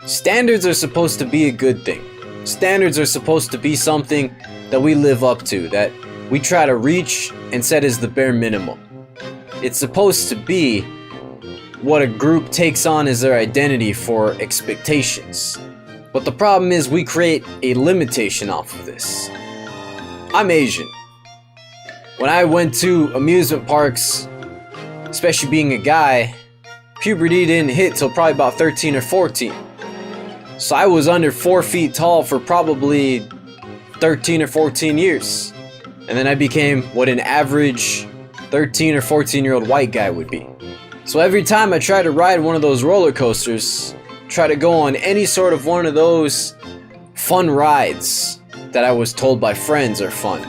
Standards are supposed to be a good thing. Standards are supposed to be something that we live up to, that we try to reach and set as the bare minimum. It's supposed to be what a group takes on as their identity for expectations. But the problem is we create a limitation off of this. I'm Asian. When I went to amusement parks, especially being a guy, puberty didn't hit till probably about 13 or 14. So I was under 4 feet tall for probably 13 or 14 years. And then I became what an average 13 or 14-year-old white guy would be. So every time I try to ride one of those roller coasters, try to go on any sort of one of those fun rides that I was told by friends are fun,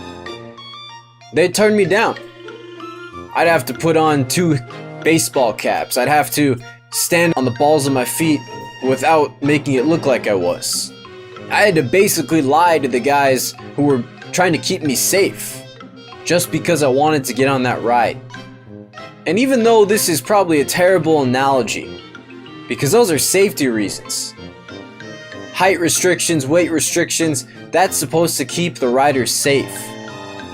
they'd turn me down. I'd have to put on 2 baseball caps. I'd have to stand on the balls of my feet without making it look like I was. I had to basically lie to the guys who were trying to keep me safe just because I wanted to get on that ride. And even though this is probably a terrible analogy, because those are safety reasons, height restrictions, weight restrictions, that's supposed to keep the rider safe.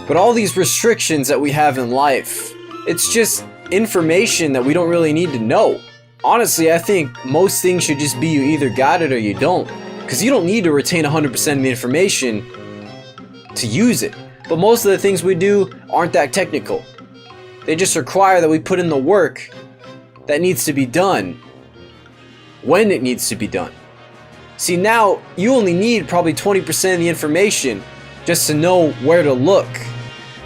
But all these restrictions that we have in life, it's just information that we don't really need to know. Honestly, I think most things should just be you either got it or you don't. Because you don't need to retain 100% of the information to use it. But most of the things we do aren't that technical. They just require that we put in the work that needs to be done when it needs to be done. See, now you only need probably 20% of the information just to know where to look.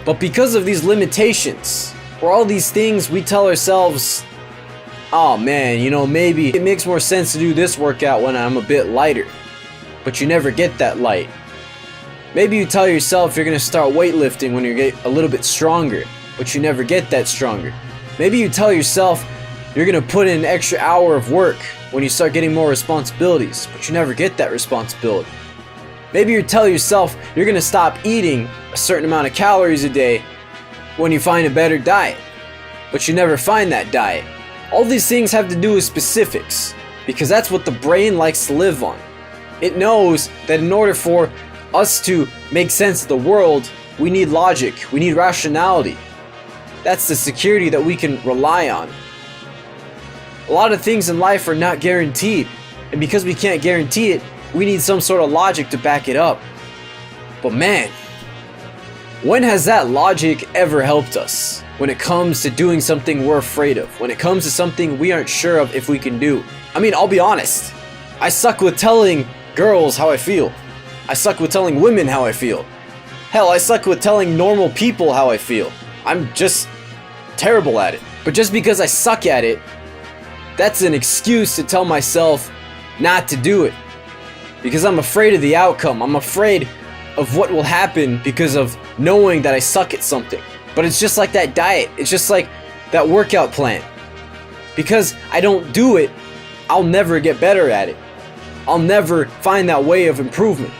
But because of these limitations, or all these things we tell ourselves, oh man, maybe it makes more sense to do this workout when I'm a bit lighter. But you never get that light. Maybe you tell yourself you're going to start weightlifting when you get a little bit stronger, but you never get that stronger. Maybe you tell yourself you're going to put in an extra hour of work when you start getting more responsibilities, but you never get that responsibility. Maybe you tell yourself you're going to stop eating a certain amount of calories a day when you find a better diet, but you never find that diet. All these things have to do with specifics, because that's what the brain likes to live on. It knows that in order for us to make sense of the world, we need logic, we need rationality. That's the security that we can rely on. A lot of things in life are not guaranteed, and because we can't guarantee it, we need some sort of logic to back it up. But man, when has that logic ever helped us? When it comes to doing something we're afraid of, when it comes to something we aren't sure of if we can do. I mean, I'll be honest, I suck with telling girls how I feel. I suck with telling women how I feel. Hell, I suck with telling normal people how I feel. I'm just terrible at it. But just because I suck at it, that's an excuse to tell myself not to do it. Because I'm afraid of the outcome. I'm afraid of what will happen because of knowing that I suck at something. But it's just like that diet. It's just like that workout plan. Because I don't do it, I'll never get better at it. I'll never find that way of improvement.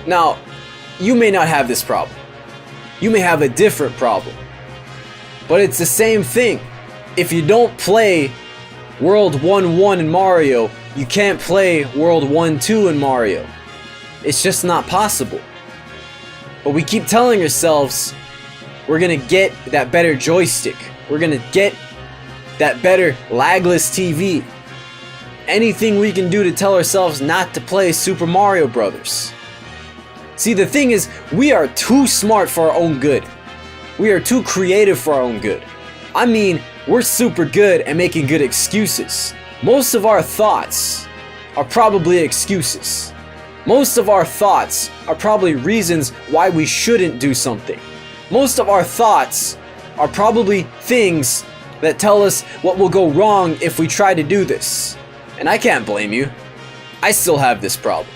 Now, you may not have this problem. You may have a different problem. But it's the same thing. If you don't play World 1-1 in Mario, you can't play World 1-2 in Mario. It's just not possible. But we keep telling ourselves we're gonna get that better joystick. We're gonna get that better lagless TV. Anything we can do to tell ourselves not to play Super Mario Brothers. See, the thing is, we are too smart for our own good. We are too creative for our own good. I mean, we're super good at making good excuses. Most of our thoughts are probably excuses. Most of our thoughts are probably reasons why we shouldn't do something. Most of our thoughts are probably things that tell us what will go wrong if we try to do this. And I can't blame you. I still have this problem.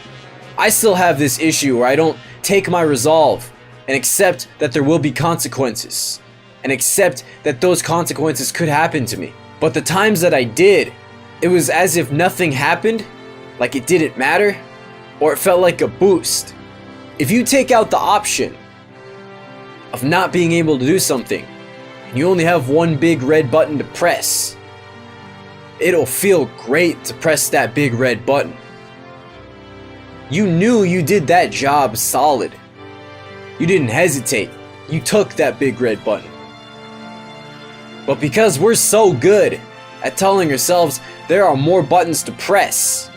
I still have this issue where I don't take my resolve and accept that there will be consequences, and accept that those consequences could happen to me. But the times that I did, it was as if nothing happened, like it didn't matter, or it felt like a boost. If you take out the option of not being able to do something, and you only have one big red button to press, it'll feel great to press that big red button. You knew you did that job solid. You didn't hesitate. You took that big red button. But because we're so good at telling ourselves there are more buttons to press,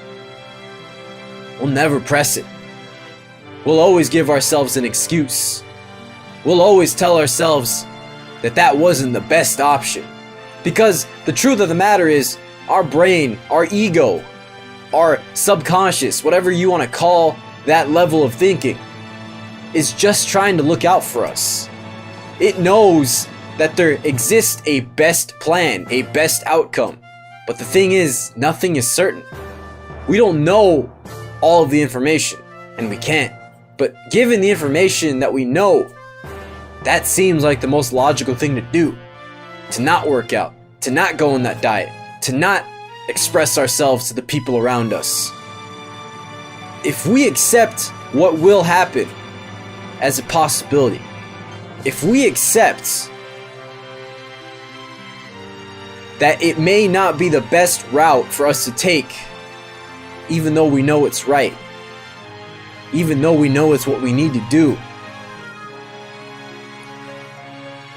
we'll never press it. We'll always give ourselves an excuse. We'll always tell ourselves that that wasn't the best option. Because the truth of the matter is, our brain, our ego, our subconscious, whatever you want to call that level of thinking, is just trying to look out for us. It knows that there exists a best plan, a best outcome. But the thing is, nothing is certain. We don't know all of the information, and we can't. But given the information that we know, that seems like the most logical thing to do. To not work out, to not go on that diet, to not express ourselves to the people around us. If we accept what will happen as a possibility, if we accept that it may not be the best route for us to take, even though we know it's right, even though we know it's what we need to do,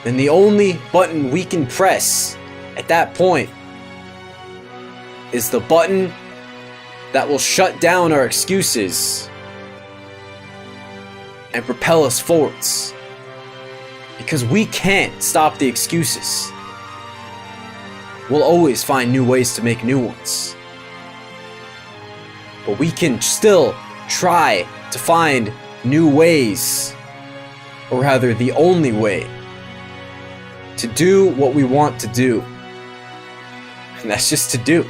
then the only button we can press at that point is the button that will shut down our excuses and propel us forwards. Because we can't stop the excuses. We'll always find new ways to make new ones. But we can still try to find new ways, or rather the only way, to do what we want to do. And that's just to do.